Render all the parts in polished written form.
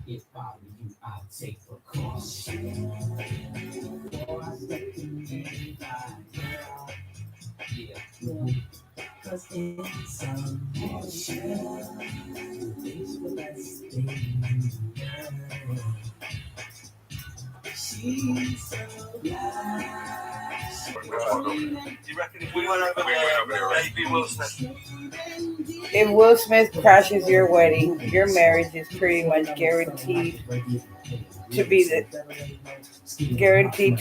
If I were you, I'd take precaution. Before I step to the yeah, cause it's some motion. It's the best thing. She's so blind. You reckon if we went over there, maybe Will Smith? If Will Smith crashes your wedding, your marriage is pretty much guaranteed to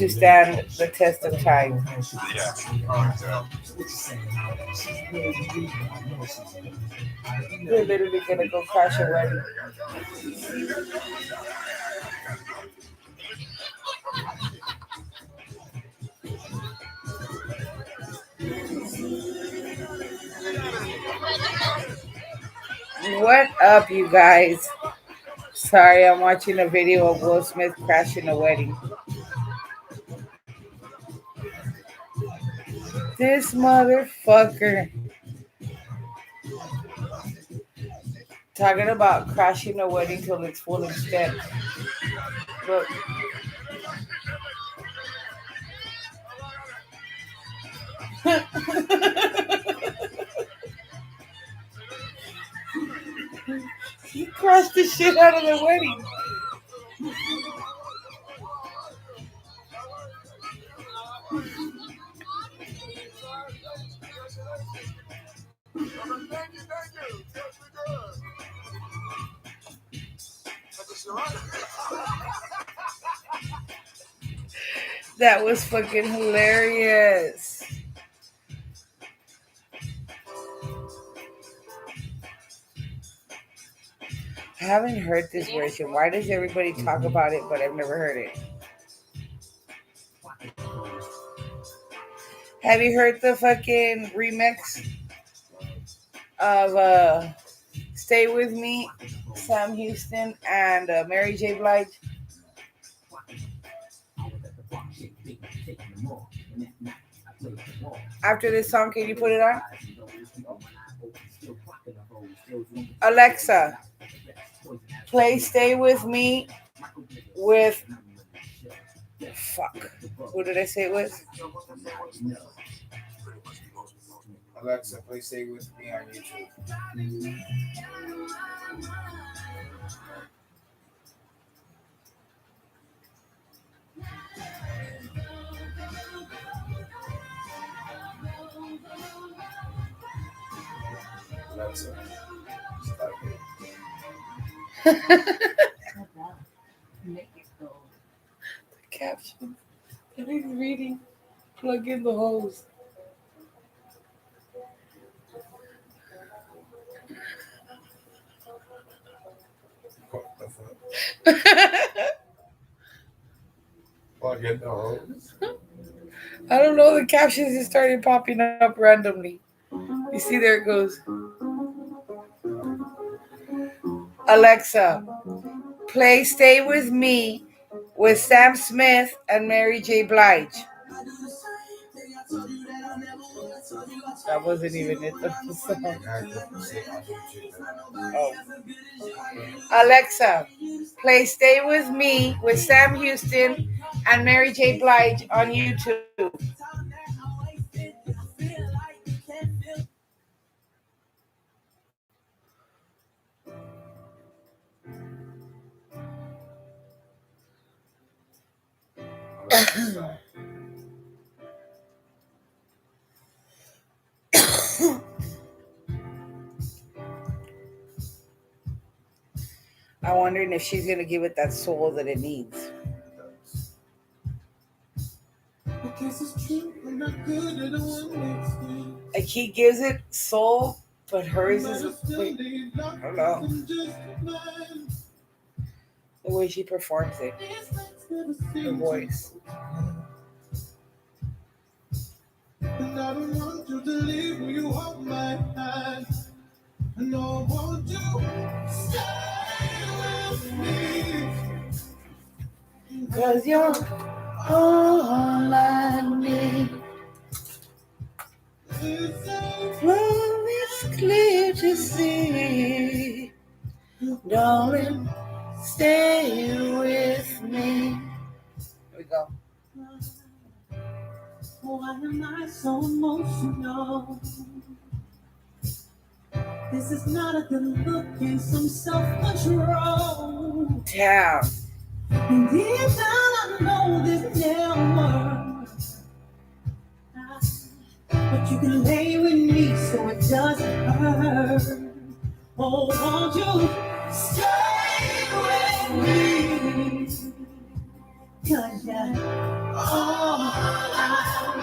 stand the test of time. Yeah. You're literally gonna go crash a wedding. What up, you guys? Sorry, I'm watching a video of Will Smith crashing a wedding. This motherfucker. Talking about crashing a wedding till it's full instead. Look. He crashed the shit out of the wedding. That was fucking hilarious. I haven't heard this version. Why does everybody talk about it, but I've never heard it? Have you heard the fucking remix of Stay With Me, Sam Houston, and Mary J. Blige? After this song, can you put it on? Alexa, play Stay With Me with... Fuck. Who did I say it was? Alexa, please stay with me on YouTube. Alexa, stop it. The caption that he's reading. Plug in the hose. What the fuck? Plug in the hose. I don't know. The captions just started popping up randomly. You see, there it goes. Alexa, play Stay With Me with Sam Smith and Mary J. Blige. That wasn't even it. Oh. Alexa, play Stay With Me with Sam Houston and Mary J. Blige on YouTube. I'm wondering if she's going to give it that soul that it needs. Like he gives it soul, but hers is... Wait, I don't know. The way she performs it. Her voice. And I don't want you to leave. Will you hold my hand? And I want you to stay with me. 'Cause you're all I need. Love is clear to see. Darling, stay with me. Here we go. Why am I so emotional? This is not a good look and some self-control. Damn. And deep down I know this never. But you can lay with me so it doesn't hurt. Oh, won't you stay with me? 'Cause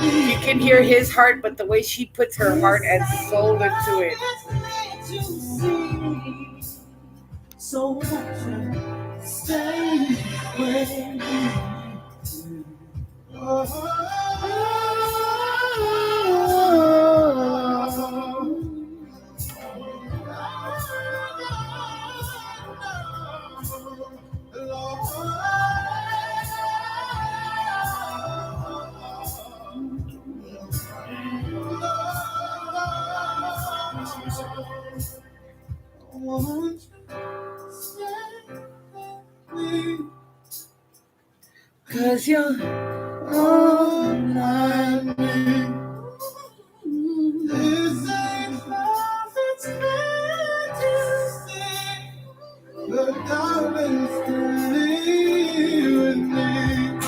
you can hear his heart, but the way she puts her heart and soul into it. So won't you stay with me? Cause you're all I need. This ain't perfect fantasy, but darling, stay with me.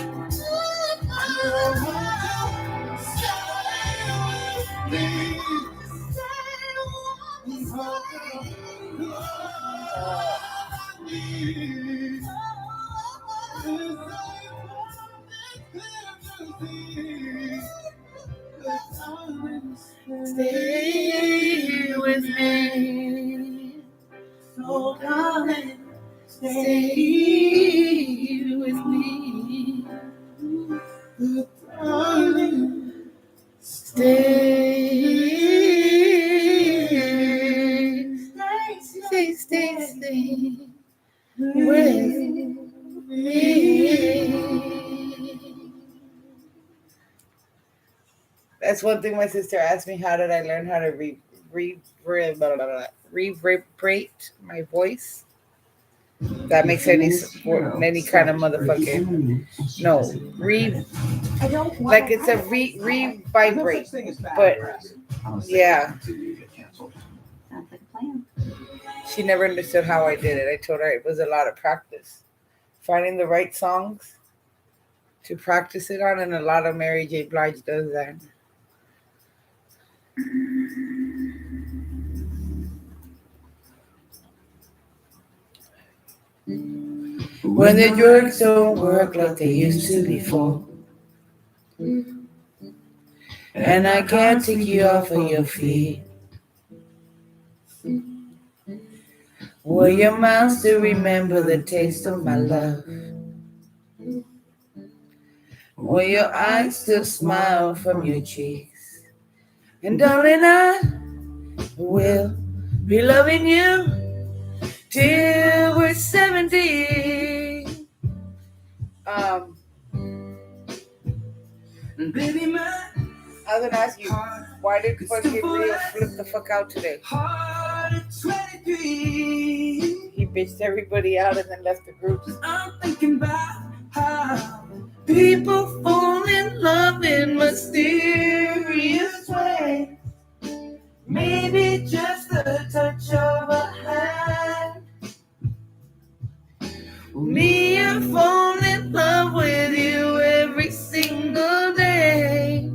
Stay with me. So darling, Stay with me. darling, Stay. Stay with me. That's one thing my sister asked me. How did I learn how to reverberate my voice? That makes any kind of motherfucking like it's a vibrate, but yeah. Sounds like a plan. She never understood how I did it. I told her it was a lot of practice, finding the right songs to practice it on, and a lot of Mary J. Blige does that. When the drugs don't work like they used to before, and I can't take you off of your feet, will your mouth still remember the taste of my love? Will your eyes still smile from your cheeks? And darling, I will be loving you till we're 70. baby, my I was gonna ask you, why did fucking Rio flip the fuck out today? heart at 23. He bitched everybody out and then left the groups. I'm thinking about how People fall in love in mysterious ways. Maybe just the touch of a hand. Me, I fall in love with you every single day.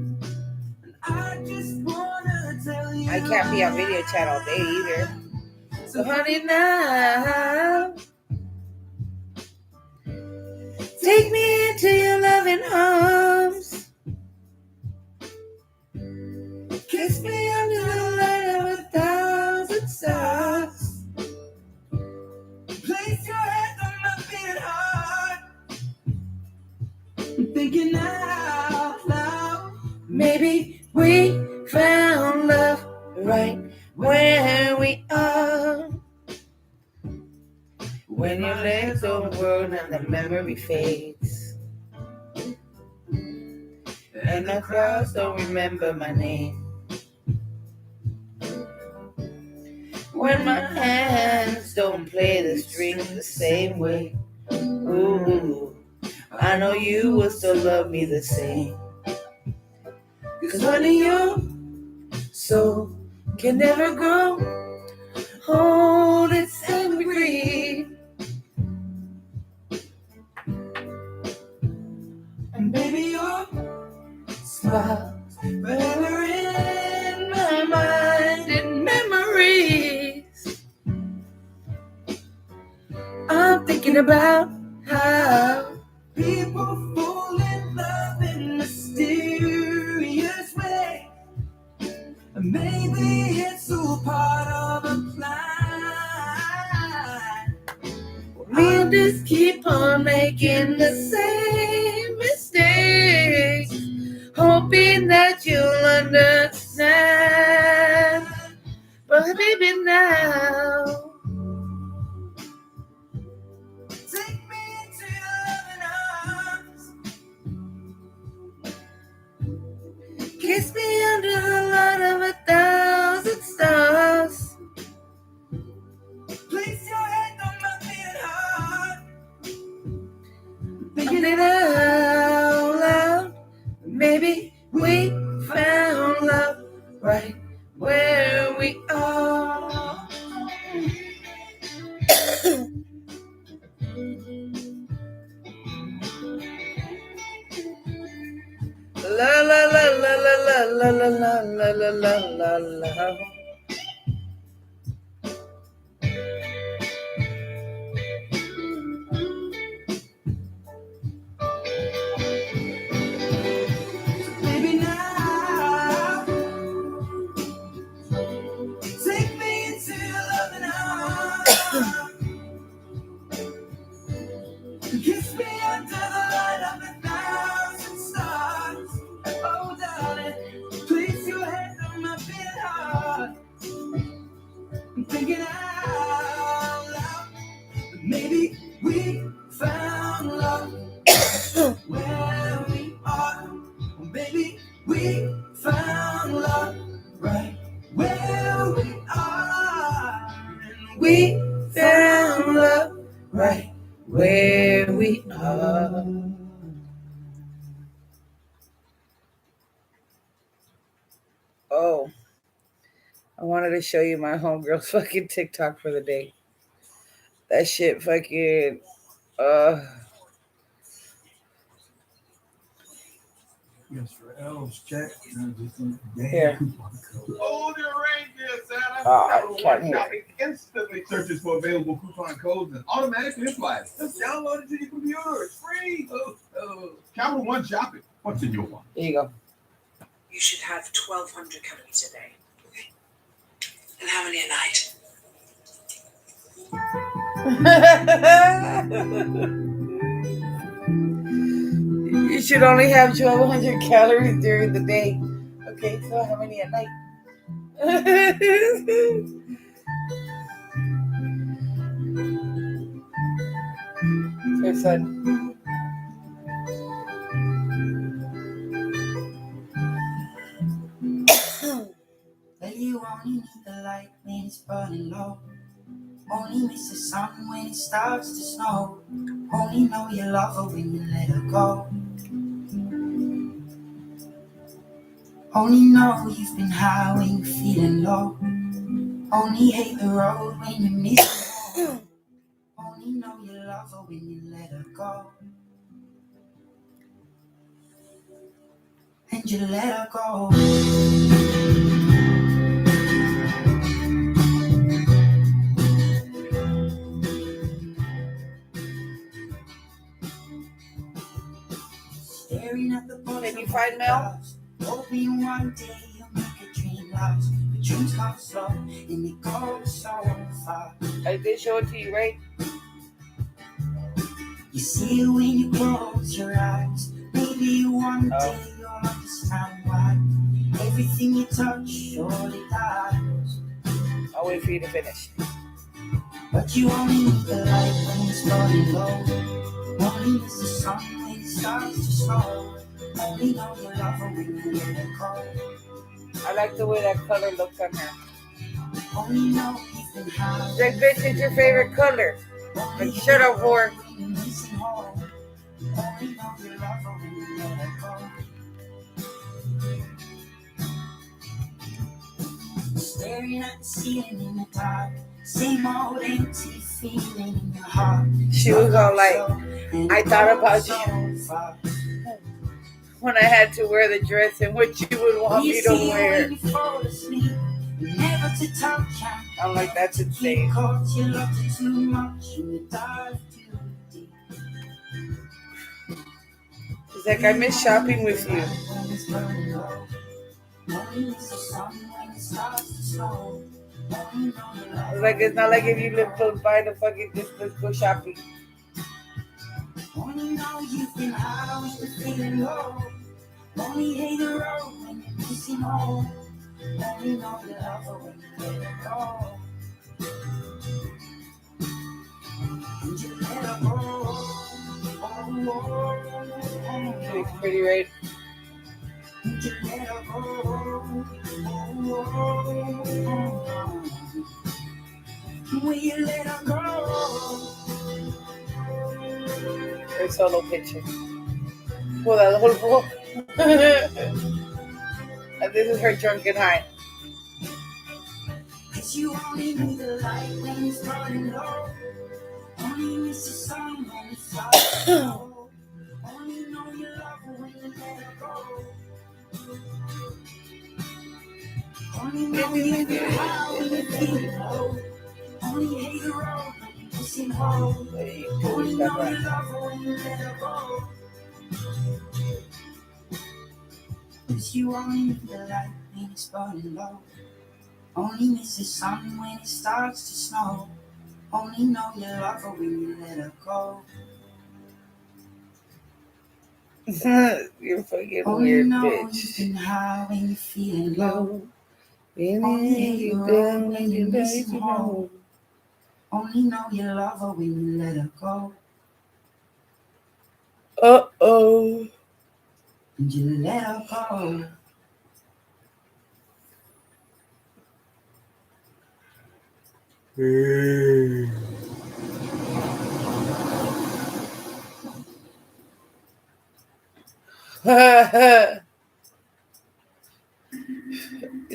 I just wanna tell you I can't be on video chat all day either. So honey, now take me into your loving arms. Kiss me under the light of 1,000 stars. place your head on my beating heart. I'm thinking out loud. Maybe we found love right where we are. When your legs don't work and the memory fades, and the crowds don't remember my name. When my hands don't don't play the strings the same way. Ooh, I know you will still love me the same. 'Cause honey, your soul can never grow old, it's evergreen. And baby, your smile forever in my mind and memories. I'm thinking about how people fall in love in mysterious ways. Maybe it's all part of a plan. We'll just keep on making the same mistakes, hoping that you'll understand. But baby, now take me into your loving arms. Kiss me under the light of 1,000 stars. Place your head on my beating heart. Thinking it out loud. Maybe we found love right where we are. La la la la la la la la la la la la la. Baby, now take me into your loving arms. Kiss me under the light of 1,000 stars. Oh, darling, place your head on my beating heart. I'm thinking out loud that maybe we found love where we are. Baby, we found love right where we are. And we found love right where we are. Oh, I wanted to show you my homegirl's fucking TikTok for the day. That shit fucking, Yes, for L's check. Here. Oh, the reindeer, Santa. I can't hear. Shopping instantly searches for available coupon codes and automatically applies. Just download it to your computer. It's free. Capital One Shopping. What's in your one? Here you go. You should have 1,200 calories a day. Okay. And how many a night? You should only have 1,200 calories during the day. Okay, so how many at night? Your son. Well, you only need the light when it's burning low. Only miss the sun when it starts to snow. Only know you love her when you let her go. Only know you've been high when you're feeling low. Only hate the road when you miss her. Only know you love her when you let her go. And you let her go. Staring at the bottom. Can you find Mel? Hoping one day you'll make a dream last. But dreams come slow and they go so far. I did show it to you, right? You see it when you close your eyes. Maybe one day you'll understand why everything you touch surely dies. I'll wait for you to finish. But you only need the light when it's burning low. Only miss the sun when it starts to snow. Only know you love her when you let her go. I like the way that color looks on her. Only know you've That bitch is your favorite color. Like, shut up, whore. Staring at the ceiling in the dark, same old empty feeling in your heart. She was all like, I thought about you when I had to wear the dress and what you would want me to wear. I'm like, that's insane. She's like, I miss shopping with you. I was like, it's not like if you live close by to fucking just let's go shopping. Only know you've been high when you're feeling low. Only hate the road when you're missing home. Only know you love her when you let her go. And you let her go. She looks pretty, right? And you let her go. When you let her go. Her solo picture. Well, that whole book. And this is her drunken high. Cause you only need the light when it's running low. Only miss the sun when it's low. Only know you love her when you let her go. Only know you get high when you feel low. Only hate the road when you're missing home. Only know you love her when you let her go. Cause you only need the light when it's burning low. Only miss the sun when it starts to snow. Only know you love her when you let her go. You're fucking Only weird, know bitch. you've been high when you're feeling low. Only you down when you missing home. Only know you love her when you let her go. Uh-oh. And you let her go.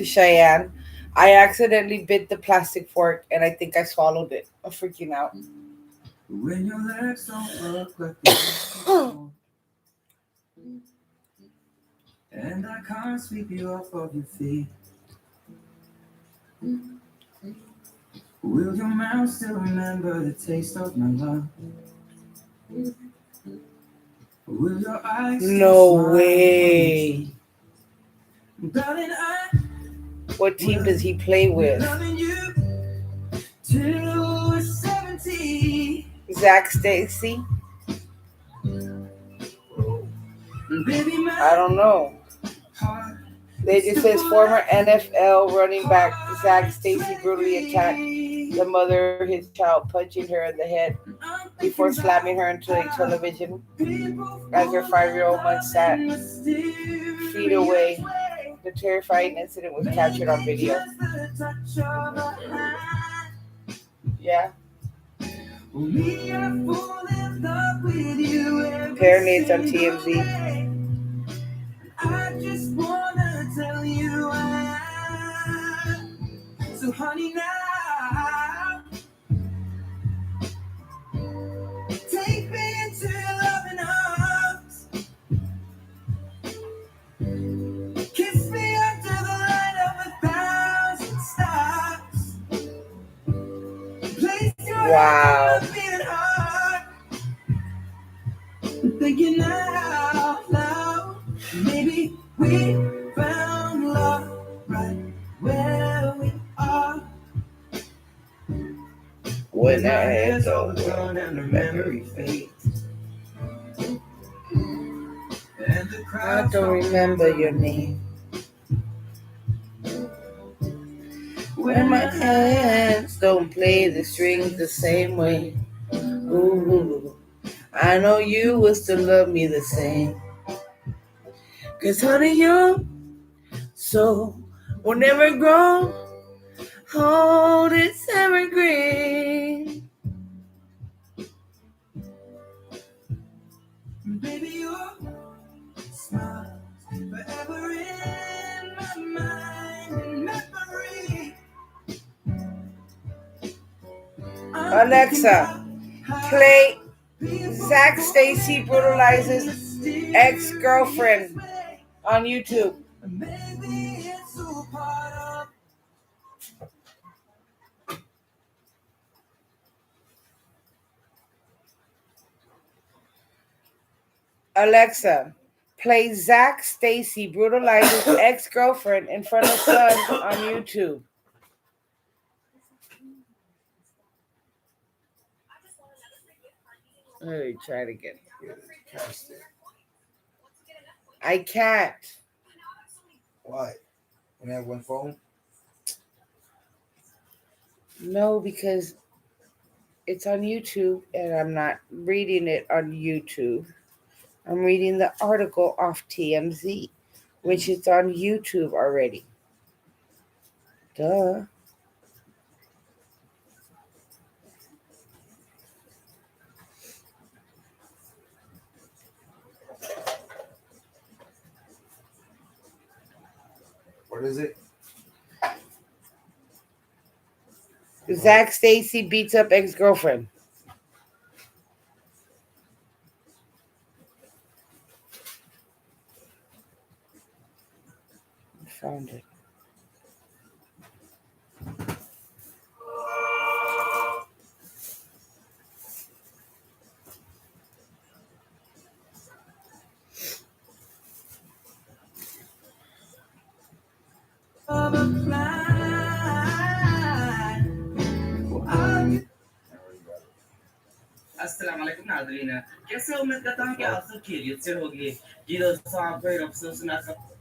Cheyenne, I accidentally bit the plastic fork and I think I swallowed it. I'm freaking out. When your legs don't work like before, and I can't sweep you off of your feet. Will your mouth still remember the taste of my love? Will your eyes still No smile way. Darling, What team does he play with? loving you till we're 70. Zach Stacy? Baby, my I don't know. heart They just says former NFL running back Zach Stacy brutally attacked the mother of his child, punching her in the head before slamming her into a television as her 5-year-old son sat feet away. The terrifying incident was captured on video. Yeah. Apparently it's on TMZ. I just wanna tell you so honey now take me into your loving arms, kiss me under the light of 1,000 stars, place your Wow. hand on my beating heart, thinking out loud, maybe we found love right where we are. When our heads over and the memory fades. I don't remember your name. When my hands don't play the strings the same way. Ooh, I know you will still love me the same. 'Cause honey, your soul will never grow. Hold it's evergreen. Baby, your smile forever in my mind and memory. Alexa, play Zach Stacy brutalizes ex-girlfriend on YouTube. Maybe it's all part of. Alexa, play Zach Stacy brutalizes ex-girlfriend in front of son on YouTube. Let me try it again. Cast it. I can't. Why? You have one phone? No, because it's on YouTube and I'm not reading it on YouTube. I'm reading the article off TMZ, which is on YouTube already. Duh. What is it? Zach Stacy beats up ex-girlfriend. I found it. अस्सलाम वालेकुम नाज़रीन, कैसे उम्मीद करता हूँ कि आप सब खैरियत से होंगे। जी दोस्तों, आपको एक अफसोस सुनाता हूँ।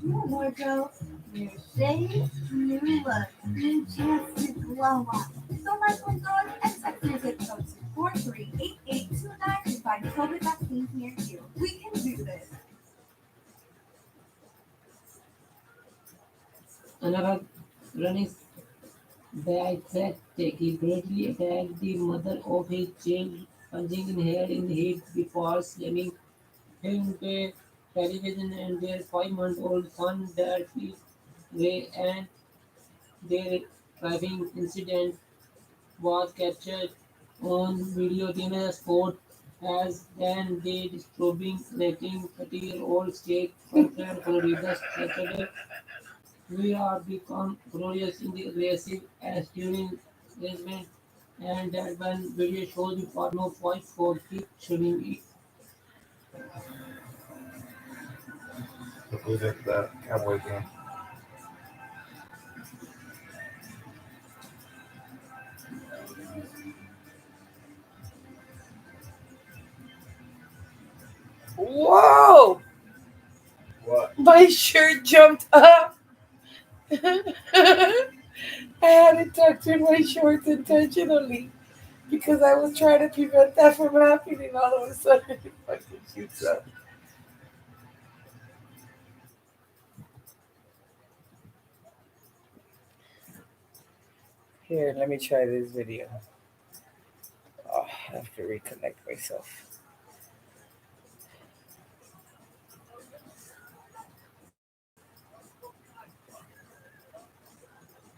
New wardrobe, new shades, new look, new chance to glow up. So much will go and sector zip code 438829 to find COVID vaccines near you. We can do this. Another running back track he brutally attacked the mother of his child, punching in head in the head before slamming him to television, and their 5-month-old son died away, and their driving incident was captured on video. Teenage sport has and the disturbing connecting 30-year-old state from Florida Saturday. We are become glorious in the aggressive as during engagement, and that when video shows the porno voice for keep showing it. Who's at the Cowboy game? Whoa! What? My shirt jumped up. I had it tucked in my shorts intentionally because I was trying to prevent that from happening. All of a sudden, it fucking shoots up. Here, let me try this video. Oh, I have to reconnect myself.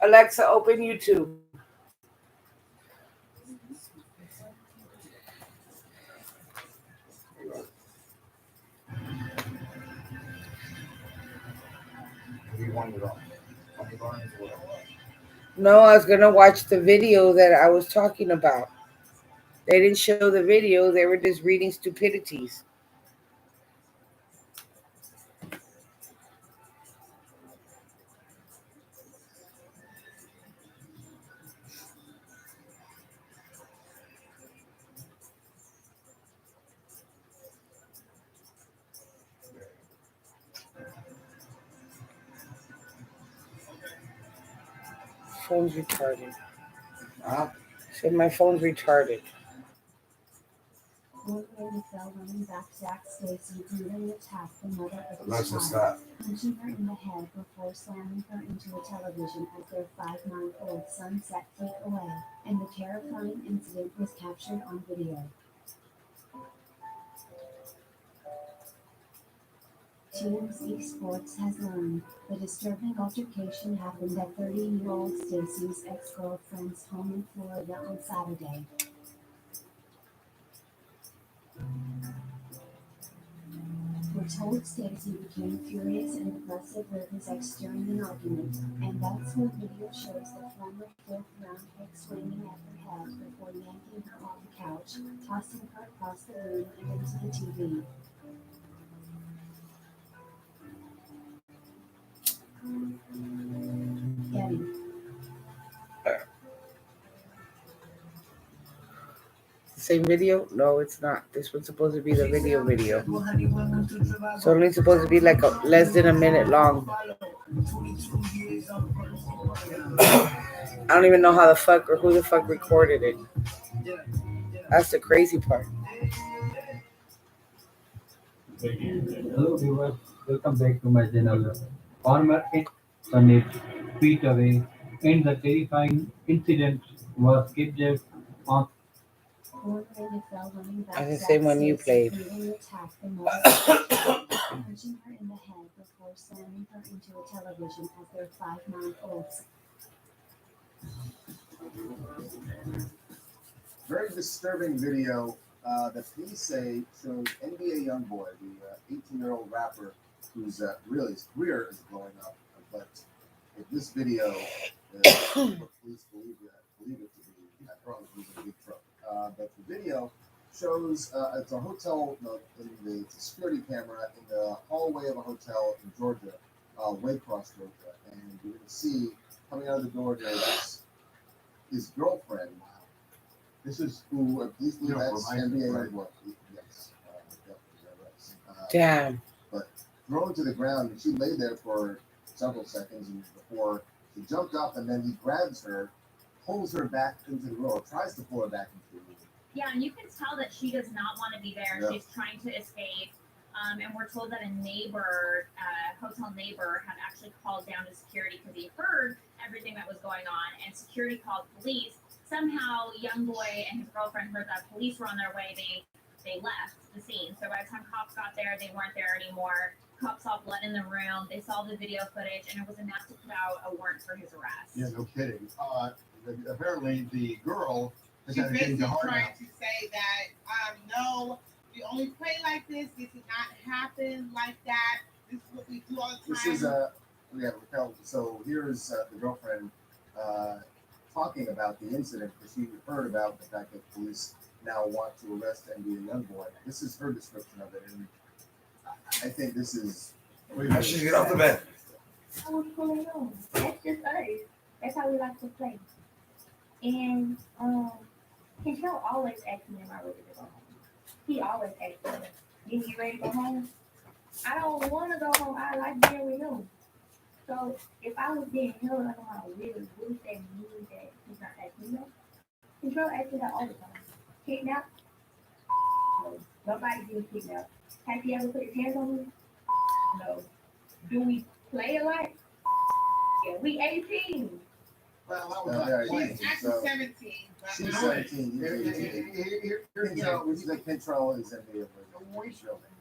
Alexa, open YouTube. We wanted on. No, I was gonna watch the video that I was talking about. They didn't show the video; they were just reading stupidities. Phone's retarded. Huh? Said my phone's retarded. running back Zach Stacy brutally attacked the mother of his Alexa, child, stop. punching her in the head before slamming her into a television as their 5-month-old son set feet away, and the terrifying incident was captured on video. TMZ Sports has learned the disturbing altercation happened at 30-year-old Stacy's ex-girlfriend's home in Florida on Saturday. We're told Stacy became furious and aggressive with his ex during an argument, and that's when video shows the former fifth-round pick swinging at her head before yanking her off the couch, tossing her across the room and into the TV. Getty. Same video? No, it's not. This was supposed to be the video. It's only supposed to be like less than a minute long. I don't even know how the fuck or who the fuck recorded it. That's the crazy part. Hello viewers, welcome back to my channel. Farmer in Summit feet away and the terrifying incident was captured on That's the same one you played. Punching her in the head before slamming her into a television as their 5-month-old. Very disturbing video that police say shows NBA YoungBoy, the 18-year-old rapper whose really his career is blowing up. But if this video is what police believe it to be, I promise he's in big trouble. But the video shows it's a hotel, it's a security camera in the hallway of a hotel in Georgia, Waycross, Georgia. And you're going to see coming out of the door there, his girlfriend. This is who at least that's NBA YoungBoy. Yes. Damn. But thrown to the ground, and she lay there for several seconds before he jumped up, and then he grabs her, pulls her back into the room, or tries to pull her back into the room. Yeah, and you can tell that she does not want to be there. Yeah. She's trying to escape. And we're told that a neighbor, hotel neighbor, had actually called down to security because he heard everything that was going on, and security called police. Somehow, YoungBoy and his girlfriend heard that police were on their way. They left the scene. So by the time cops got there, they weren't there anymore. Cops saw blood in the room. They saw the video footage, and it was enough to put out a warrant for his arrest. Yeah, no kidding. Apparently, the girl has She's had to change basically her heart trying out. to say that no, we only play like this. This did not happen like that. This is what we do all the time. This is Raquel. So here's the girlfriend talking about the incident because she heard about the fact that police now want to arrest NBA YoungBoy. This is her description of it, and I think this is. I should get off the bed. I was pulling on. That's just us. That's how we like to play. And Control always asks me, am I ready to go home? He always asks me, you ready to go home? I don't want to go home. I like being with him. So if I was being held, I don't know how to really boost that mood that he's not asking me. Control asks me that all the time. Kidnap? No. Nobody gets kidnapped. Has he ever put his hands on me? No. Do we play a lot? Yeah, we 18. Well, that was Yeah, She's actually 17. But She's no. 17. Here's Control is NBA.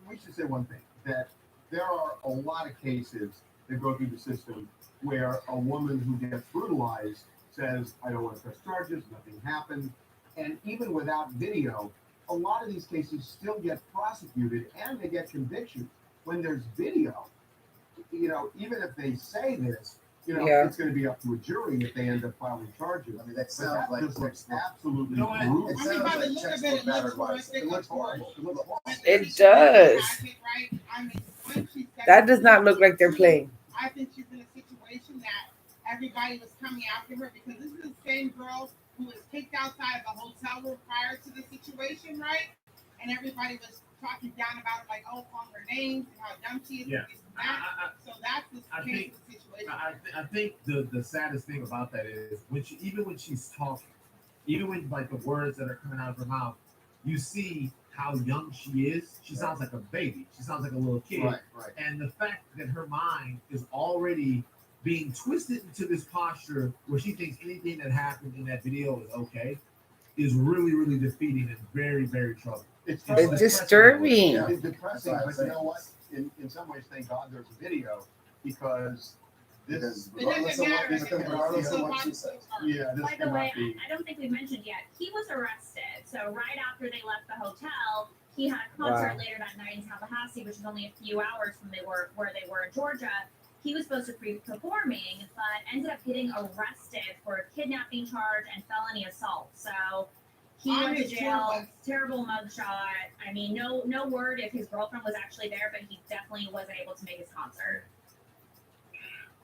we should say one thing, that there are a lot of cases that go through the system where a woman who gets brutalized says, I don't want to press charges, nothing happened. And even without video, a lot of these cases still get prosecuted and they get convictions. When there's video, even if they say this, it's going to be up to a jury if they end up filing charges. I mean, that sounds like just looks absolutely You know what? brutal. It I mean, sounds by the like look of textbook it, battered it wife. looks It looks horrible. It looks horrible. It does. Right? I mean, when she said That does not look like they're playing. I think she's in a situation that everybody was coming after her because this is the same girl who was kicked outside of the hotel room prior to the situation, right? And everybody was talking down about it, like, calling her names and how dumb she is. Yeah. So that's the I case think- of the situation. I think the saddest thing about that is even when she's talking, even when like the words that are coming out of her mouth, you see how young she is, she sounds like a baby. She sounds like a little kid. Right, right. And the fact that her mind is already being twisted into this posture where she thinks anything that happened in that video is okay is really, really defeating and very, very troubling. It's depressing. disturbing. Yeah, it's depressing, That's what I'm but you saying. know what? In some ways, thank God there's a video because this. Because regardless of what she says. Yeah, this By the way, cannot be. I don't think we mentioned yet, he was arrested. So right after they left the hotel, he had a concert Wow. later that night in Tallahassee, which is only a few hours from where they were in Georgia. He was supposed to be performing, but ended up getting arrested for a kidnapping charge and felony assault. So he went to jail. Terrible mugshot. I mean, no word if his girlfriend was actually there, but he definitely wasn't able to make his concert.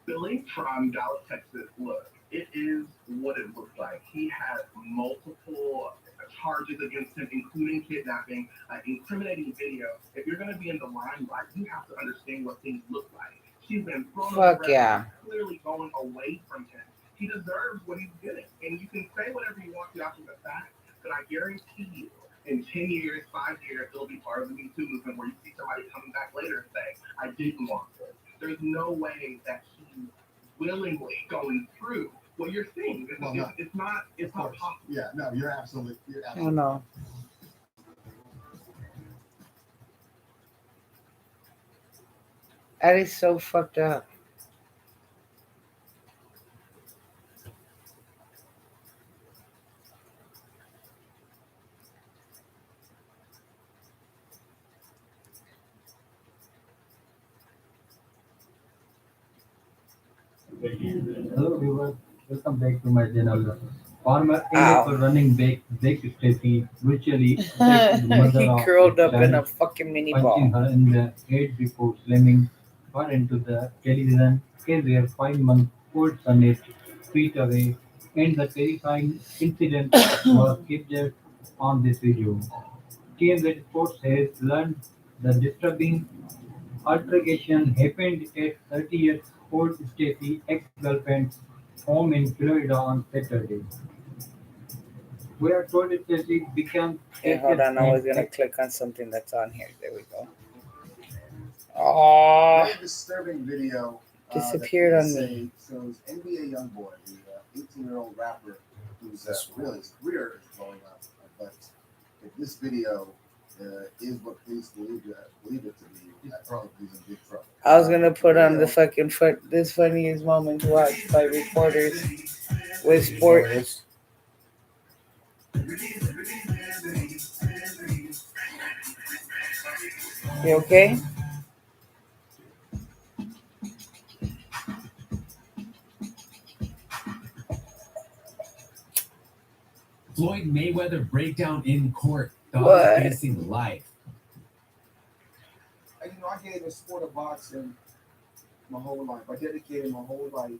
Billy from Dallas, Texas, look, it is what it looks like. He has multiple charges against him, including kidnapping, incriminating video. If you're going to be in the limelight, you have to understand what things look like. She's been thrown Fuck around, yeah. clearly going away from him. He deserves what he's getting. And you can say whatever you want to after the fact, but I guarantee you, in 10 years, 5 years, it'll be part of the Me Too movement where you see somebody coming back later and say, I didn't want this. There's no way that he's willingly going through what you're seeing. It's not possible. Yeah, no, you're absolutely. I don't know. That is so fucked up. Hello viewers, welcome back to my channel. Farmer Ow. for running back Stacy virtually attacked the mother He of curled the up in a child, fucking mini punching ball. her in the head before slamming her into the television as their 5-month-old son is feet away, and the terrifying incident was captured on this video. TMZ Sports has learned the disturbing altercation happened at 30-year-old Stacy ex-girlfriend's home in Florida on Saturday. We are told that Stacy began Okay, hold on. I was gonna click on something that's on here. There we go. Oh, Very disturbing video. disappeared that on they me. say shows NBA YoungBoy, the 18-year-old rapper whose really his career is blowing up. But if this video is what police believe it to be, I think he's in big trouble. I was gonna put on the fucking this funniest moment watched by reporters with sports. You okay? Floyd Mayweather breakdown in court. Dog What? facing life. I gave the sport of boxing my whole life. I dedicated my whole life.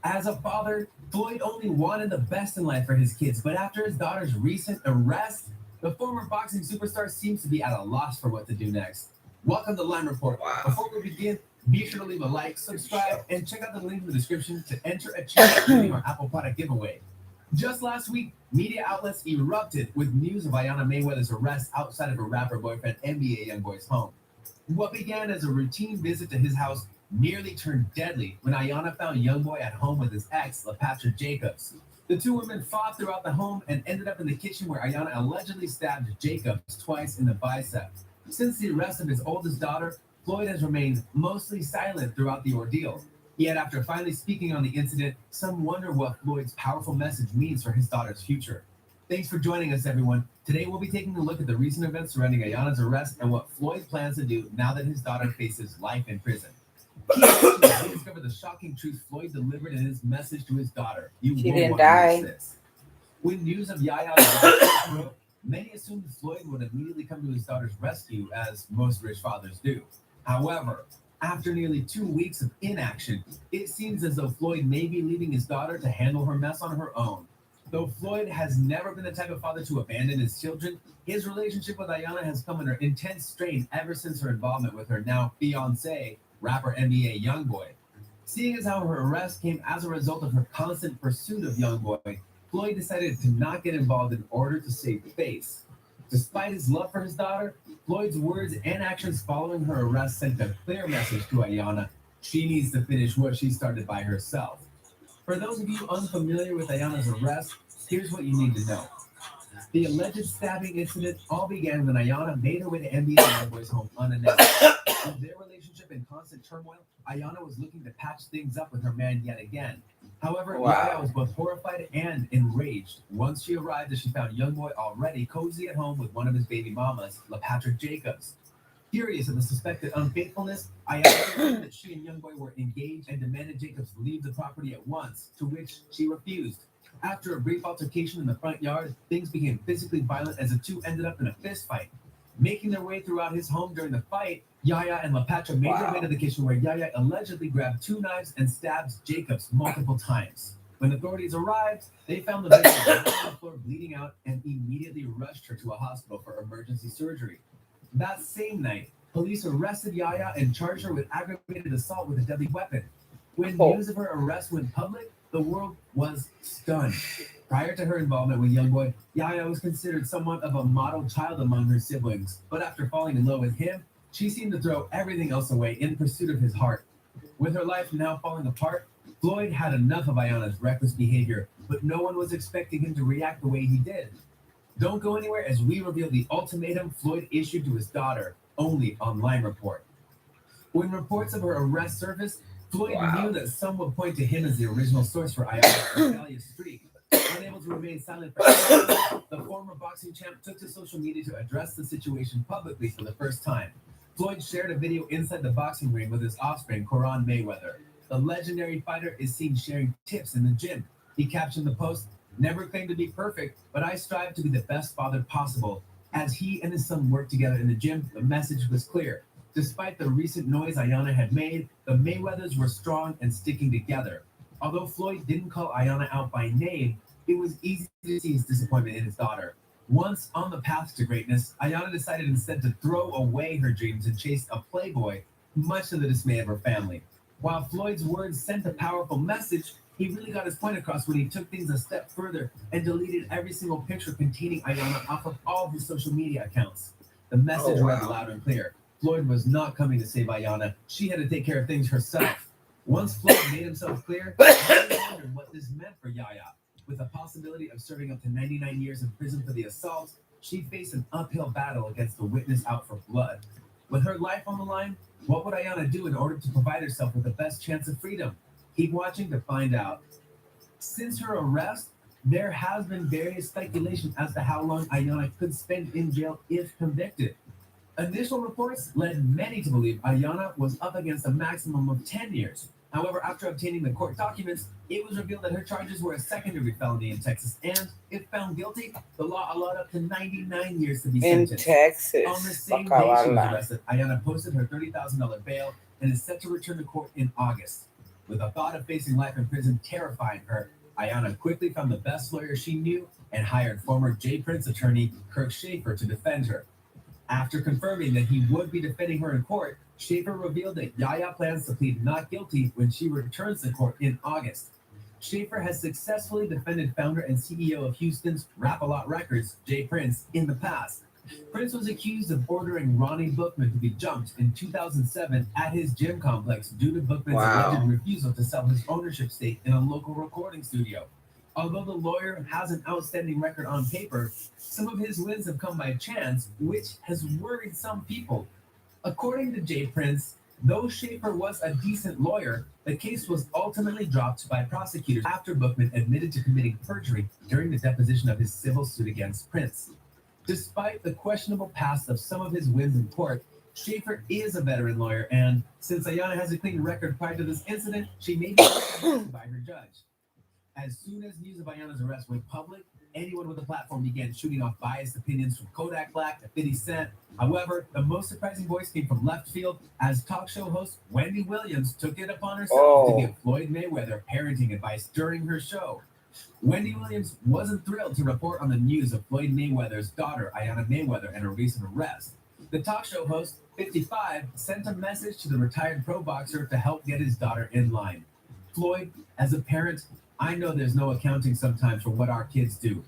As a father, Floyd only wanted the best in life for his kids, but after his daughter's recent arrest, the former boxing superstar seems to be at a loss for what to do next. Welcome to Lime Report. Before we begin, be sure to leave a like, subscribe, and check out the link in the description to enter a chance to win our Apple product giveaway. Just last week, media outlets erupted with news of Ayanna Mayweather's arrest outside of her rapper boyfriend NBA YoungBoy's home. What began as a routine visit to his house nearly turned deadly when Ayanna found YoungBoy at home with his ex, LaPatra Jacobs. The two women fought throughout the home and ended up in the kitchen where Ayanna allegedly stabbed Jacobs twice in the bicep. Since the arrest of his oldest daughter, Floyd has remained mostly silent throughout the ordeal. Yet after finally speaking on the incident, some wonder what Floyd's powerful message means for his daughter's future. Thanks for joining us, everyone. Today we'll be taking a look at the recent events surrounding Ayanna's arrest and what Floyd plans to do now that his daughter faces life in prison. We discover the shocking truth Floyd delivered in his message to his daughter. You She won't didn't want to die. miss this. When news of Yaya's arrest broke, many assumed Floyd would immediately come to his daughter's rescue, as most rich fathers do. However, after nearly 2 weeks of inaction, it seems as though Floyd may be leaving his daughter to handle her mess on her own. Though Floyd has never been the type of father to abandon his children, his relationship with Ayanna has come under intense strain ever since her involvement with her now fiancé, rapper NBA YoungBoy. Seeing as how her arrest came as a result of her constant pursuit of YoungBoy, Floyd decided to not get involved in order to save face. Despite his love for his daughter, Floyd's words and actions following her arrest sent a clear message to Ayanna. She needs to finish what she started by herself. For those of you unfamiliar with Ayanna's arrest, here's what you need to know. The alleged stabbing incident all began when Ayanna made her way to NBA Youngboy's home unannounced. With their relationship in constant turmoil, Ayanna was looking to patch things up with her man yet again. However, Yaya was both horrified and enraged once she arrived as she found Youngboy already cozy at home with one of his baby mamas, LaPatrick Jacobs. Furious at the suspected unfaithfulness, Ayanna claimed that she and Youngboy were engaged and demanded Jacobs leave the property at once, to which she refused. After a brief altercation in the front yard, things became physically violent as the two ended up in a fist fight. Making their way throughout his home during the fight, Yaya and LaPatra made their way to the kitchen where Yaya allegedly grabbed 2 knives and stabbed Jacobs multiple times. When authorities arrived, they found the victim lying on the floor bleeding out and immediately rushed her to a hospital for emergency surgery. That same night, police arrested Yaya and charged her with aggravated assault with a deadly weapon. When news of her arrest went public, the world was stunned. Prior to her involvement with Youngboy, Yaya was considered somewhat of a model child among her siblings, but after falling in love with him, she seemed to throw everything else away in pursuit of his heart. With her life now falling apart, Floyd had enough of Ayanna's reckless behavior, but no one was expecting him to react the way he did. Don't go anywhere as we reveal the ultimatum Floyd issued to his daughter, only on Line Report. When reports of her arrest surfaced, Floyd knew that some would point to him as the original source for Ayanna's rebellious streak. Unable to remain silent for anyone, the former boxing champ took to social media to address the situation publicly for the first time. Floyd shared a video inside the boxing ring with his offspring, Coron Mayweather. The legendary fighter is seen sharing tips in the gym. He captioned the post, "Never claimed to be perfect, but I strive to be the best father possible." As he and his son worked together in the gym, the message was clear. Despite the recent noise Ayanna had made, the Mayweathers were strong and sticking together. Although Floyd didn't call Ayanna out by name, it was easy to see his disappointment in his daughter. Once on the path to greatness, Ayanna decided instead to throw away her dreams and chase a playboy, much to the dismay of her family. While Floyd's words sent a powerful message, he really got his point across when he took things a step further and deleted every single picture containing Ayanna off of all his social media accounts. The message read loud and clear. Floyd was not coming to save Ayanna. She had to take care of things herself. Once Floyd made himself clear, I wondered what this meant for Yaya. With the possibility of serving up to 99 years in prison for the assault, she faced an uphill battle against the witness out for blood. With her life on the line, what would Ayanna do in order to provide herself with the best chance of freedom? Keep watching to find out. Since her arrest, there has been various speculation as to how long Ayanna could spend in jail if convicted. Initial reports led many to believe Ayanna was up against a maximum of 10 years. However, after obtaining the court documents, it was revealed that her charges were a second-degree felony in Texas, and if found guilty, the law allowed up to 99 years to be In sentenced. Texas. On the same day she was arrested, Ayanna posted her $30,000 bail and is set to return to court in August. With the thought of facing life in prison terrifying her, Ayanna quickly found the best lawyer she knew and hired former J. Prince attorney Kirk Schaefer to defend her. After confirming that he would be defending her in court, Schaefer revealed that Yaya plans to plead not guilty when she returns to court in August. Schaefer has successfully defended founder and CEO of Houston's Rap-A-Lot Records, J. Prince, in the past. Prince was accused of ordering Ronnie Bookman to be jumped in 2007 at his gym complex due to Bookman's alleged refusal to sell his ownership stake in a local recording studio. Although the lawyer has an outstanding record on paper, some of his wins have come by chance, which has worried some people. According to J. Prince, though Schaefer was a decent lawyer, the case was ultimately dropped by prosecutors after Bookman admitted to committing perjury during the deposition of his civil suit against Prince. Despite the questionable past of some of his wins in court, Schaefer is a veteran lawyer, and since Ayanna has a clean record prior to this incident, she may be recommended by her judge. As soon as news of Ayanna's arrest went public, anyone with a platform began shooting off biased opinions from Kodak Black to 50 Cent. However, the most surprising voice came from left field as talk show host Wendy Williams took it upon herself to give Floyd Mayweather parenting advice during her show. Wendy Williams wasn't thrilled to report on the news of Floyd Mayweather's daughter, Ayanna Mayweather, and her recent arrest. The talk show host, 55, sent a message to the retired pro boxer to help get his daughter in line. Floyd, as a parent, I know there's no accounting sometimes for what our kids do,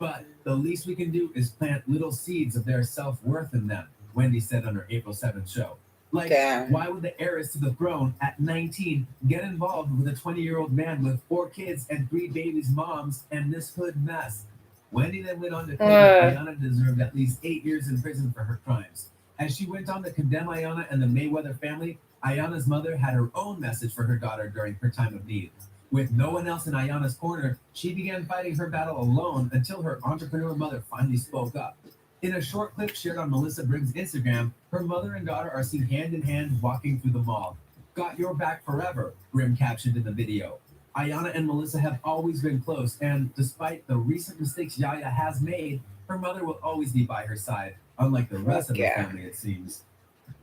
But the least we can do is plant little seeds of their self-worth in them, Wendy said on her April 7th show. Like, Damn. why would the heiress to the throne at 19 get involved with a 20-year-old man with 4 kids and 3 babies' moms and this hood mess? Wendy then went on to claim that Ayana deserved at least 8 years in prison for her crimes. As she went on to condemn Ayana and the Mayweather family, Ayana's mother had her own message for her daughter during her time of need. With no one else in Ayana's corner, she began fighting her battle alone until her entrepreneur mother finally spoke up. In a short clip shared on Melissa Briggs' Instagram, her mother and daughter are seen hand in hand walking through the mall. "Got your back forever," Grim captioned in the video. Ayana and Melissa have always been close, and despite the recent mistakes Yaya has made, her mother will always be by her side, unlike the rest of the family, it seems.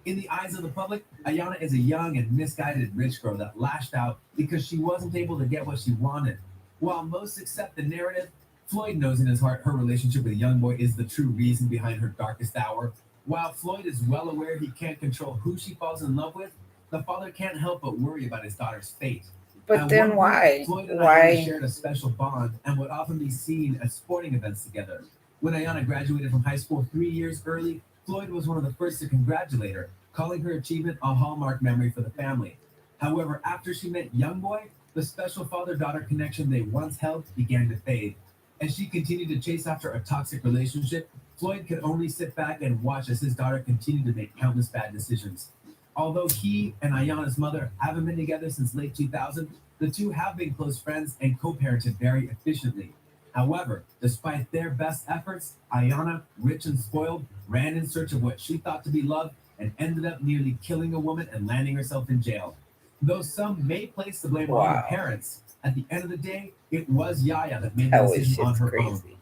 In the eyes of the public, Ayana is a young and misguided rich girl that lashed out because she wasn't able to get what she wanted. While most accept the narrative, Floyd knows in his heart her relationship with Youngboy is the true reason behind her darkest hour. While Floyd is well aware he can't control who she falls in love with, the father can't help but worry about his daughter's fate. But then why? Floyd and Ayana Why? shared a special bond and would often be seen at sporting events together. When Ayana graduated from high school 3 years early, Floyd was one of the first to congratulate her, calling her achievement a hallmark memory for the family. However, after she met Youngboy, the special father-daughter connection they once held began to fade. As she continued to chase after a toxic relationship, Floyd could only sit back and watch as his daughter continued to make countless bad decisions. Although he and Ayana's mother haven't been together since late 2000, the two have been close friends and co-parented very efficiently. However, despite their best efforts, Ayana, rich and spoiled, ran in search of what she thought to be love and ended up nearly killing a woman and landing herself in jail. Though some may place the blame on her parents, at the end of the day, it was Yaya that made the That was decision on shit's her own. crazy.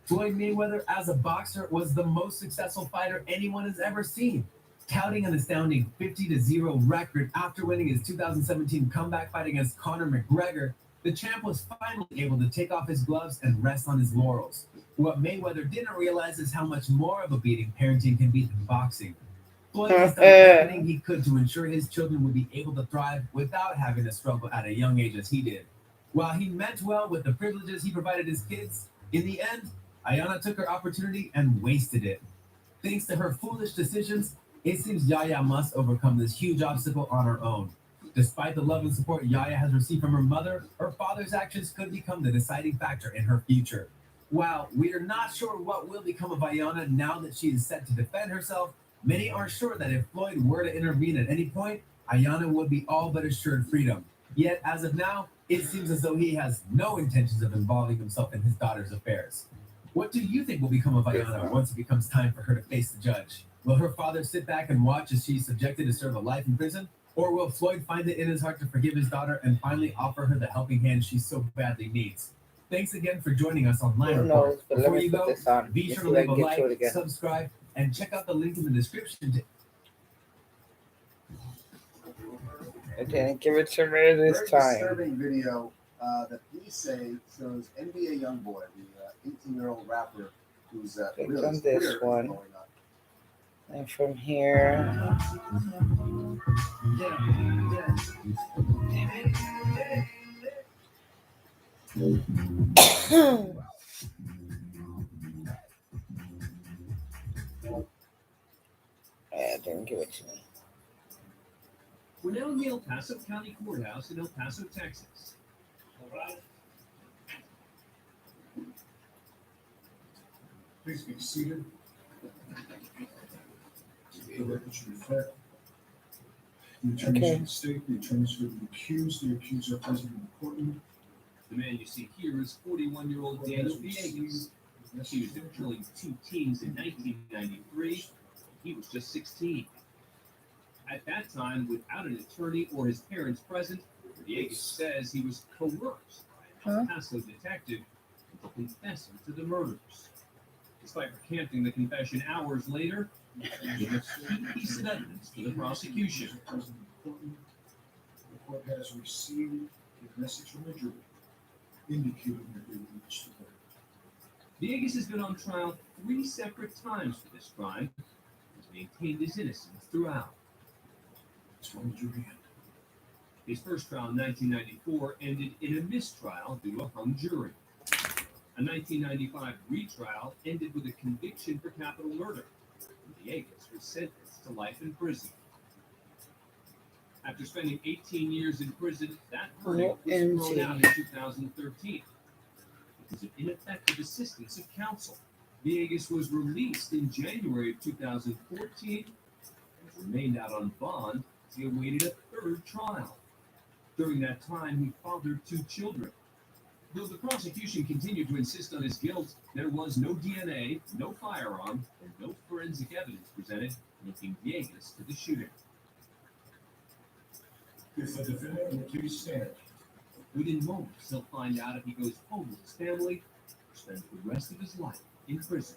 Floyd Mayweather, as a boxer, was the most successful fighter anyone has ever seen, touting an astounding 50-0 record after winning his 2017 comeback fight against Conor McGregor. The champ was finally able to take off his gloves and rest on his laurels. What Mayweather didn't realize is how much more of a beating parenting can be than boxing. Floyd has done everything he could to ensure his children would be able to thrive without having to struggle at a young age as he did. While he meant well with the privileges he provided his kids, in the end, Ayana took her opportunity and wasted it. Thanks to her foolish decisions, it seems Yaya must overcome this huge obstacle on her own. Despite the love and support Yaya has received from her mother, her father's actions could become the deciding factor in her future. While we are not sure what will become of Ayana now that she is set to defend herself, many are sure that if Floyd were to intervene at any point, Ayana would be all but assured freedom. Yet, as of now, it seems as though he has no intentions of involving himself in his daughter's affairs. What do you think will become of Ayana once it becomes time for her to face the judge? Will her father sit back and watch as she's subjected to serve a life in prison? Or will Floyd find it in his heart to forgive his daughter and finally offer her the helping hand she so badly needs? Thanks again for joining us on Line Who Report. knows? But let Before me you put go, this on. be Let's sure to see if I leave a can get to it like, again. subscribe, and check out the link in the description to I didn't give it to me this Very time. disturbing video that police say shows NBA Youngboy, the 18-year-old rapper who's Click really on his this career is one. blowing up. And from here, didn't give it to me. We're now in the El Paso County Courthouse in El Paso, Texas. Please be seated. The record should reflect. The attorney should state the attorneys for the accused are present in the courtroom. The man you see here is 41-year-old Daniel Villegas. Accused of killing 2 teens in 1993. He was just 16. At that time, without an attorney or his parents present, Villegas says he was coerced by an El Paso detective into confessing to the murders. Despite recanting the confession hours later, he gives key piece of evidence to the prosecution. The court has received a message from the jury indicating that they reached the verdict. Villegas has been on trial 3 separate times for this crime. He's maintained his innocence throughout. His first trial in 1994 ended in a mistrial due to a hung jury. A 1995 retrial ended with a conviction for capital murder. Villegas was sentenced to life in prison. After spending 18 years in prison, that verdict was thrown out in 2013 because of ineffective assistance of counsel. Villegas was released in January of 2014 and remained out on bond as he awaited a third trial. During that time, he fathered 2 children. Though the prosecution continued to insist on his guilt, there was no DNA, no firearm, and no forensic evidence presented linking Villegas to the shooting. If the defendant will please stand. Within moments, he'll find out if he goes home with his family or spends the rest of his life in prison.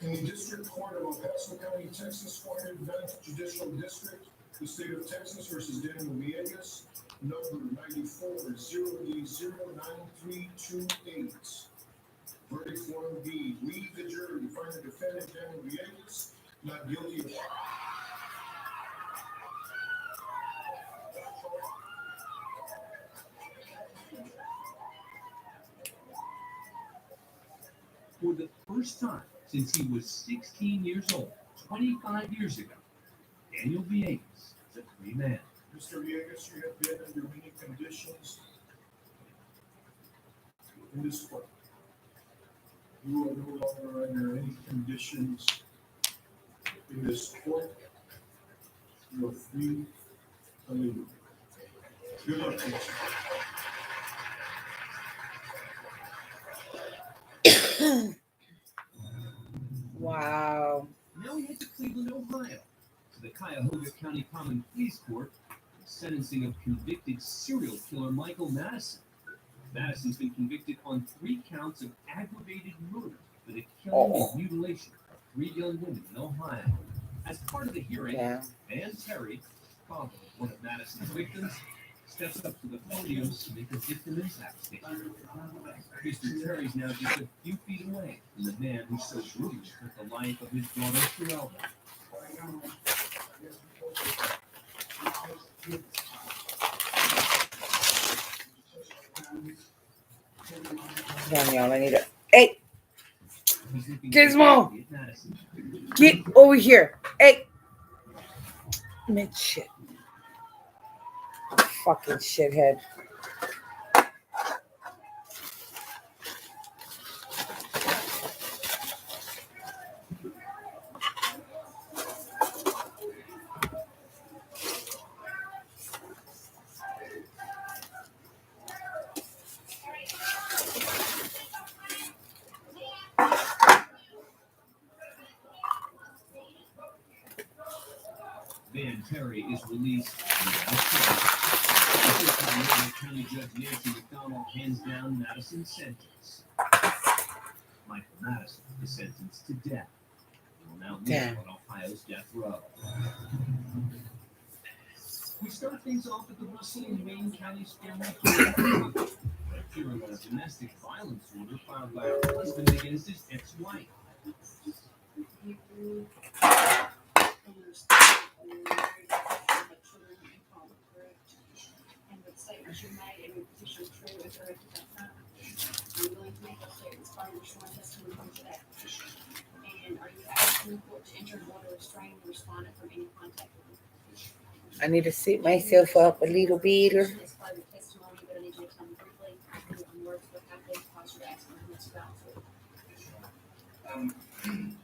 In the District Court of El Paso County, Texas, 409th Judicial District, the State of Texas versus Daniel Villegas, number 94-0D09328. Verdict Form B. We, the jury, find the defendant Daniel Villegas not guilty of For the first time since he was 16 years old, 25 years ago, Daniel Villegas is a free man. Mr. Villegas, you have been under many conditions in this court. You are no longer under any conditions in this court. You are free to leave. Good luck, folks. Wow. Now we head to Cleveland, Ohio, to the Cuyahoga County Common Pleas Court, for the sentencing of convicted serial killer Michael Madison. Madison's been convicted on 3 counts of aggravated murder for the killing and mutilation of 3 young women in Ohio. As part of the hearing, Van Terry, father of one of Madison's victims, steps up to the podium to make a victim impact statement. Mr. Terry's now just a few feet away from the man who so brutally took the life of his daughter, Sherelda. Damn, y'all, I need a... Hey! Gizmo! Get over here. Hey! Mid shit. Fucking shithead. Van Terry is released. County Judge Nancy McDonald hands down Madison's sentence. Michael Madison is sentenced to death. He will now live on Ohio's death row. We start things off at the Russell and Wayne County's family court, appearing on a domestic violence order filed by her husband against his ex-wife. And the statements you made in your petition true and correct at that time. Are you willing to make those statements part of your sworn testimony from today? And are you asking the court to enter an order restraining the respondent from any contact with you? I need to sit myself up a little bit. It's part of your testimony, but I need you to tell me briefly, in words, what happened, cause you to ask me what's about to.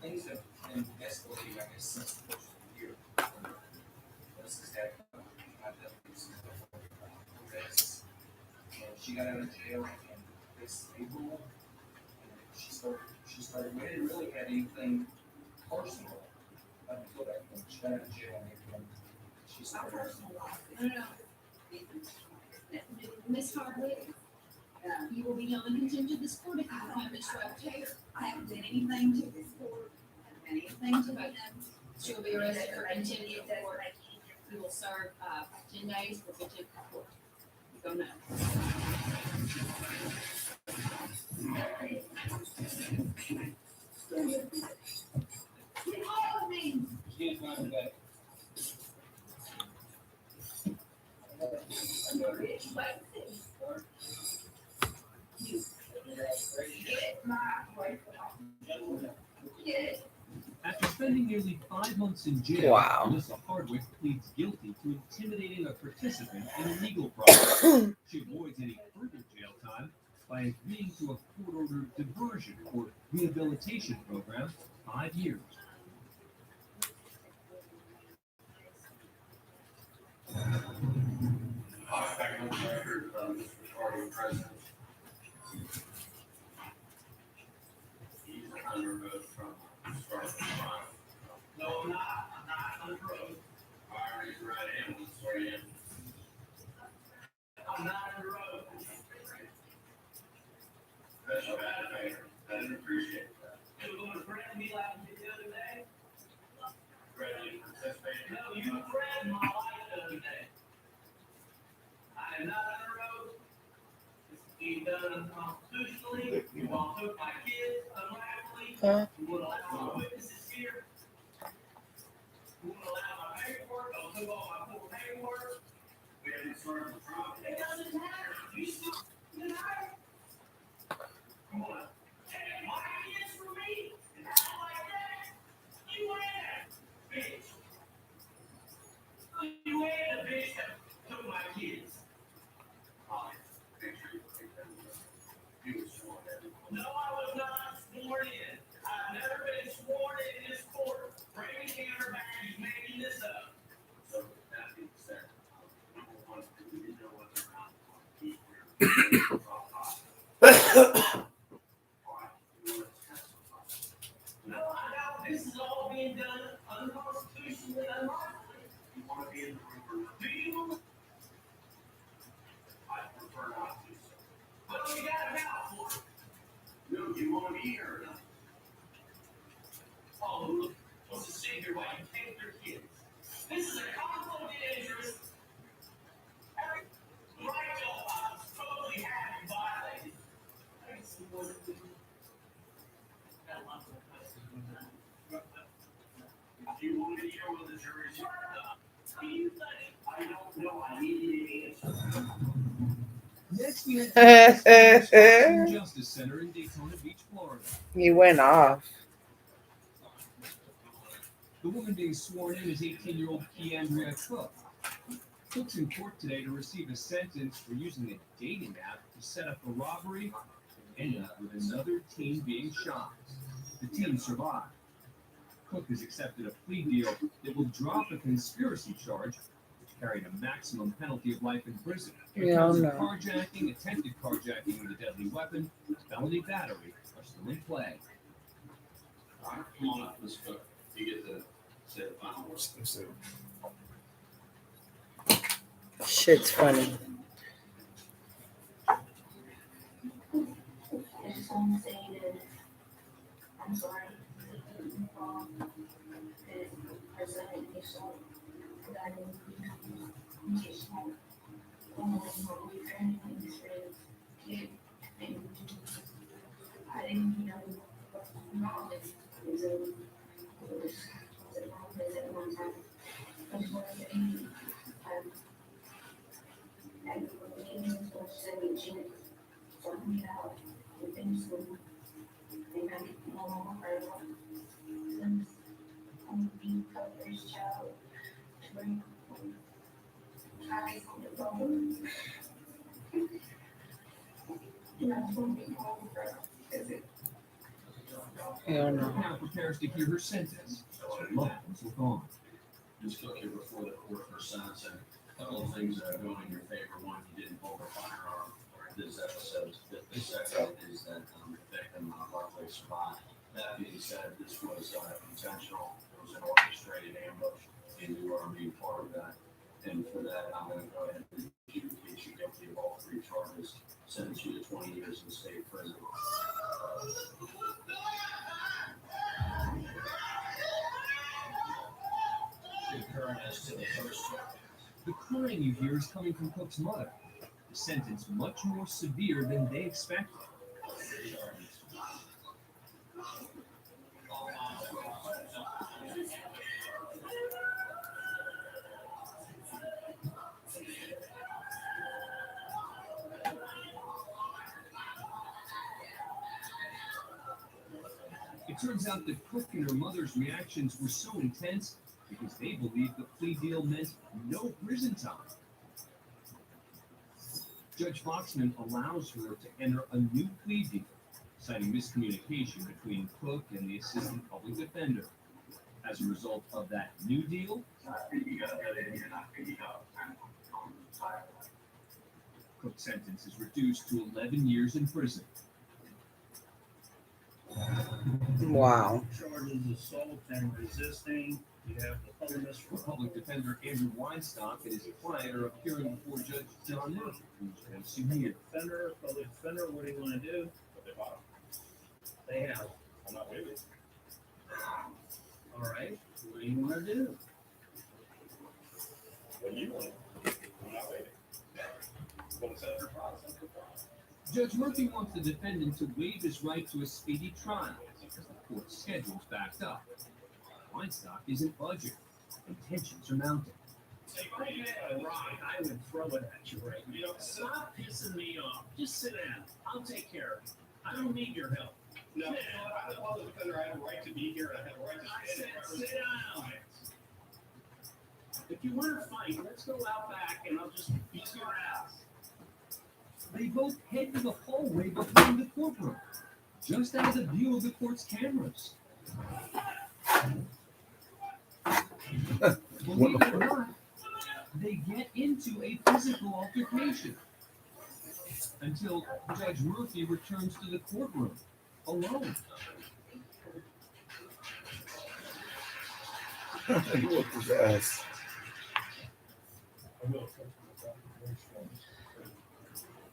Things have been escalating, I guess, since the first of the year. This is that and she got out of jail in this April, and she started. We didn't really have anything personal until that point. She got out of jail in April. She started. No. Miss Hardwick, you will be on contempt of this court if you find Miss Rotator. I haven't done anything to this court. I haven't done anything to them. She will be arrested for contempt of the court. You will serve 10 days for contempt of court. You go now. nearly 5 months in jail, Wow. Alyssa Hardwick pleads guilty to intimidating a participant in a legal process. She avoids any further jail time by agreeing to a court-ordered diversion or rehabilitation program, 5 years. Record regarding president. He's under oath from start of the trial. No, I'm not. I'm not under oath. All right, raise your right hand. Let's swear you in. I'm not under oath. That's your bad favor. I didn't appreciate that. You were going to threaten me like you did the other day? Threaten you for participating? No, you threatened my life the other day. I am not under oath. This is being done unconstitutionally. You all took my kids unlawfully. You wouldn't allow my witnesses here. You wouldn't allow my paperwork. I'll took all my full paperwork. We haven't started the trial. It doesn't matter. You still deny it. Come on. Take my kids from me and act like that. You ain't a bitch. You ain't a bitch that took my kids. You were sworn in. No, I was not sworn in. I've never been sworn in this court. Bring the camera back. He's making this up. So that being said, number one, we didn't know whether or not he No, I know this is all being done unconstitutionally, unlawfully. You want to be in the room or not? Do you? I prefer not to, sir. What do you got about for? No, you want to be here or not? Oh, look, what's the savior why you take their kids? This is a conflict of interest. Every right to totally have you violated. I can see what it is. If you want to hear what the jury's I don't know. I need an answer. Next, we head to the Justice Center in Daytona Beach, Florida. He went off. The woman being sworn in is 18-year-old Keandria Cook. Cook's in court today to receive a sentence for using a dating app to set up a robbery and ended up with another teen being shot. The teen survived. Cook has accepted a plea deal that will drop a conspiracy charge, which carried a maximum penalty of life in prison. Counts of carjacking, attempted carjacking with a deadly weapon, felony battery are still in play. All right, come on up, Ms. Cook. You get to say the final words. Shit's funny. I just want to say that I'm sorry. Hell no. Now prepares to hear her sentence. Her loved ones look on. Just look here before the court for sentencing. A couple of things that are going in your favor. One, you didn't hold a firearm. This episode. The second is that the victim luckily survived. That being said, this was intentional. It was an orchestrated ambush, and you are being part of that. And for that, I'm going to go ahead and adjudicate you guilty of all three charges, sentence you to 20 years in state prison. The crying you hear is coming from Cook's mother. The sentence much more severe than they expected. It turns out that Cook and her mother's reactions were so intense because they believed the plea deal meant no prison time. Judge Foxman allows her to enter a new plea deal, citing miscommunication between Cook and the assistant public defender. As a result of that new deal, Cook's sentence is reduced to 11 years in prison. Wow. Charges assault and resisting. You have the publicist for public defender Andrew Weinstock and his client are appearing before Judge John Murphy, who's going to sue here. defender, public defender. What do you want to do? They have. I'm not waiting. All right. What do you want to do? What do you want? I'm not waiting. Go to Senator Process. Judge Murphy wants the defendant to waive his right to a speedy trial because the court's schedule's backed up. Weinstock isn't budging, and tensions are mounting. If I had a rock, I would throw it at you right now. Stop pissing me off. Just sit down. I'll take care of it. I don't need your help. No, I'm the public defender. I have a right to be here, and I have a right to stand. I said, sit down. If you want to fight, let's go out back, and I'll just beat your ass. They both head to the hallway behind the courtroom, just out of the view of the court's cameras. Believe it or not, they get into a physical altercation until Judge Murphy returns to the courtroom alone. Yes.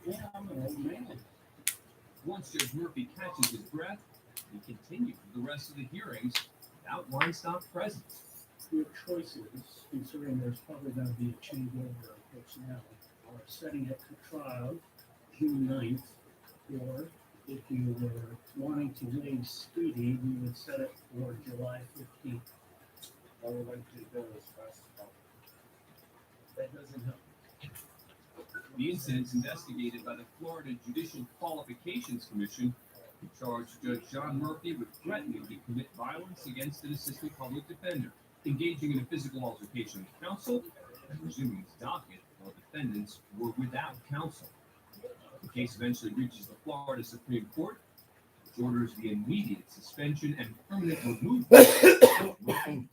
Yeah, I'm an old man. Once Judge Murphy catches his breath, he continues the rest of the hearings without Weinstock present. Your choices, considering there's probably going to be a changeover of personnel, are setting it to trial June 9th, or if you were wanting to waive speedy, we would set it for July 15th. I would like to go as fast as possible. That doesn't help. The incident's investigated by the Florida Judicial Qualifications Commission, who charged Judge John Murphy with threatening to commit violence against an assistant public defender, engaging in a physical altercation with counsel, and resuming his docket while defendants were without counsel. The case eventually reaches the Florida Supreme Court, which orders the immediate suspension and permanent removal of Murphy.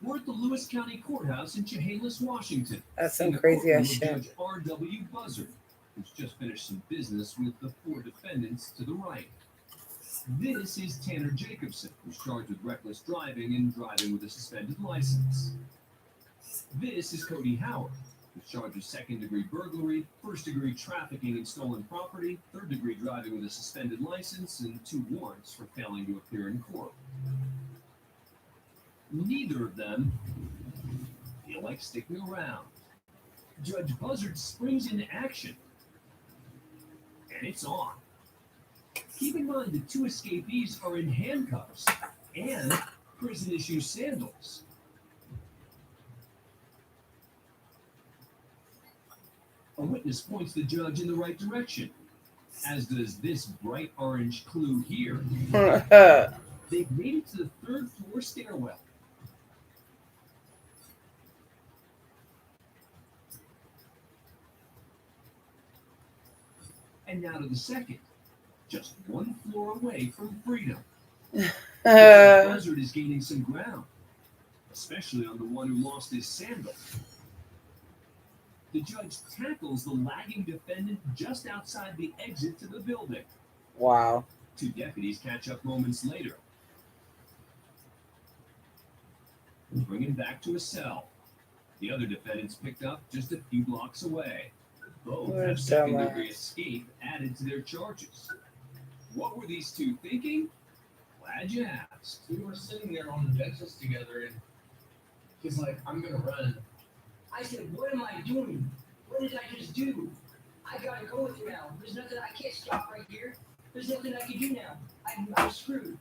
We're at the Lewis County Courthouse in Chehalis, Washington. That's some crazy ass shit. Judge R.W. Buzzard, who's just finished some business with the four defendants to the right. This is Tanner Jacobson, who's charged with reckless driving and driving with a suspended license. This is Cody Howard, who's charged with second-degree burglary, first-degree trafficking in stolen property, third-degree driving with a suspended license, and 2 warrants for failing to appear in court. Neither of them feel like sticking around. Judge Buzzard springs into action, and it's on. Keep in mind the 2 escapees are in handcuffs and prison-issue sandals. A witness points the judge in the right direction, as does this bright orange clue here. They've made it to the 3rd floor stairwell. And now to the 2nd, just 1 floor away from freedom. The buzzard is gaining some ground, especially on the one who lost his sandal. The judge tackles the lagging defendant just outside the exit to the building. Wow. 2 deputies catch up moments later. Bring him back to a cell. The other defendants picked up just a few blocks away. Both have second-degree escape added to their charges. What were these 2 thinking? Glad you asked. We were sitting there on the benches together, and he's like, I'm going to run. I said, what am I doing? What did I just do? I gotta go with you now. There's nothing, I can't stop right here. There's nothing I can do now. I'm screwed.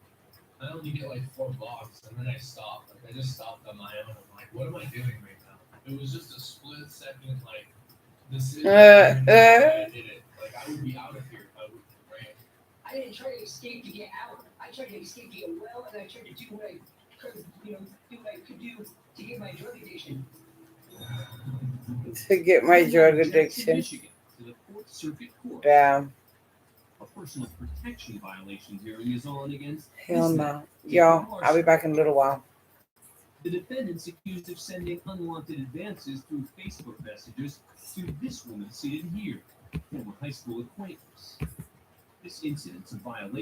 I only get like 4 blocks, and then I stopped. Like, I just stopped on my own. I'm like, what am I doing right now? It was just a split second, like, decision. I did it. Like, I would be out of here if I would have ran. I didn't try to escape to get out. I tried to escape to get well, and I tried to do what I could, do what I could do to get my drug addiction. To get my drug Jackson, addiction. Michigan, to the Fourth Circuit Court. Damn. A personal protection violation hearing is on against Hell this no. man, Y'all, Jacob I'll be back in a little while. The defendant's accused of sending unwanted advances through Facebook messages to this woman seated here, former high school acquaintance. This incident's a violation